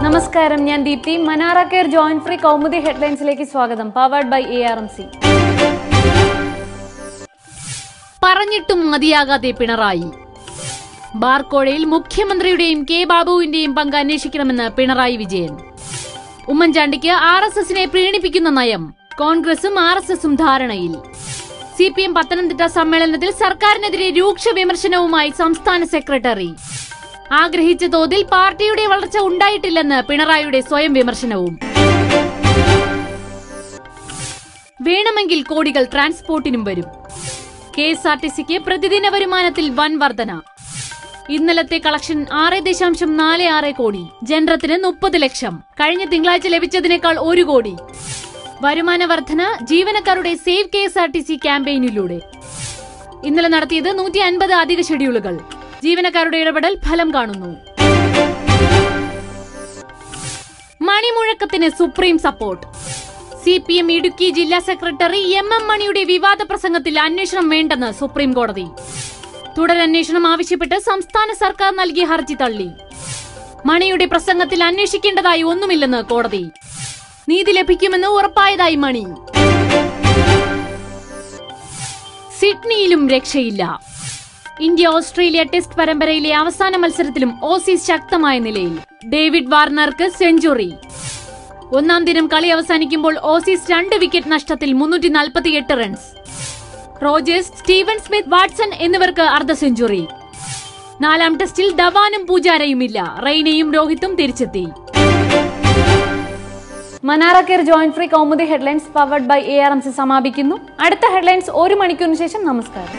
നമസ്കാരം, ഞാൻ ദീപ്തി. മനാറ കെയർ ജോയിന്റ് ഫ്രീ കൗമുദി ഹെഡ്ലൈൻസിലേക്ക് സ്വാഗതം. Powered by ARMC. പറഞ്ഞിട്ടും മതിയാകാതെ പിണറായി. ബാർക്കോഴയിൽ മുഖ്യമന്ത്രിയുടെയും കെ ബാബുവിന്റെയും പങ്ക് അന്വേഷിക്കണമെന്ന് പിണറായി വിജയൻ. ഉമ്മൻചാണ്ടിക്ക് RSSനെ പ്രീണിപ്പിക്കുന്ന നയം. കോൺഗ്രസും RSSും ധാരണയിൽ. CPM പത്തനംതിട്ട സമ്മേളനത്തിൽ സർക്കാരിനെതിരെ രൂക്ഷ വിമർശനവുമായി സംസ്ഥാന സെക്രട്ടറി. ആഗ്രഹിച്ച തോതിൽ പാർട്ടിയുടെ വളർച്ച ഉണ്ടായിട്ടില്ലെന്ന് പിണറായിയുടെ സ്വയം വിമർശനവും. വേണമെങ്കിൽ കോടികൾ ട്രാൻസ്പോർട്ടിനും വരും. KSRTCക്ക് പ്രതിദിന വരുമാനത്തിൽ വൻ വർധന. ഇന്നലത്തെ കളക്ഷൻ 6.46 കോടി. ജനറത്തിന് 30 ലക്ഷം. കഴിഞ്ഞ തിങ്കളാഴ്ച ലഭിച്ചതിനേക്കാൾ 1 കോടി. വരുമാന വർധന ജീവനക്കാരുടെ സേവ് KSRTC ക്യാമ്പയിനിലൂടെ. ഇന്നലെ നടത്തിയത് 150 അധിക ഷെഡ്യൂളുകൾ. ജീവനക്കാരുടെ ഇടപെടൽ ഫലം കാണുന്നു. മണിമുഴക്കത്തിന് സുപ്രീം സപ്പോർട്ട്. CPM ഇടുക്കി ജില്ലാ സെക്രട്ടറി MM മണിയുടെ വിവാദ പ്രസംഗത്തിൽ അന്വേഷണം വേണ്ടെന്ന് സുപ്രീം കോടതി. തുടരന്വേഷണം ആവശ്യപ്പെട്ട് സംസ്ഥാന സർക്കാർ നൽകിയ ഹർജി തള്ളി. മണിയുടെ പ്രസംഗത്തിൽ അന്വേഷിക്കേണ്ടതായി ഒന്നുമില്ലെന്ന് കോടതി. നീതി ലഭിക്കുമെന്ന് ഉറപ്പായതായി മണി. സിഡ്നിയിലും രക്ഷയില്ല. ഇന്ത്യ ഓസ്ട്രേലിയ ടെസ്റ്റ് പരമ്പരയിലെ അവസാന മത്സരത്തിലും ഓസീസ് ശക്തമായ നിലയിൽ. ഡേവിഡ് വാർണർക്ക് സെഞ്ചുറി. ഒന്നാം ദിനം കളി അവസാനിക്കുമ്പോൾ ഓസീസ് 2 വിക്കറ്റ് നഷ്ടത്തിൽ 348 runs. Rogers, Steven Smith, Watson എന്നിവർക്ക് അർദ്ധ സെഞ്ചുറി. 4ാം ടെസ്റ്റിൽ ധവാനും പൂജാരയുമില്ല. റെയ്നയും രോഹിത്തും തിരിച്ചെത്തി. മനാറ care joint free Kaumudi headlines powered by ARMC സമാപിക്കുന്നു. അടുത്ത ഹെഡ്ലൈൻസ് 1 മണിക്കൂറിന് ശേഷം. നമസ്കാരം.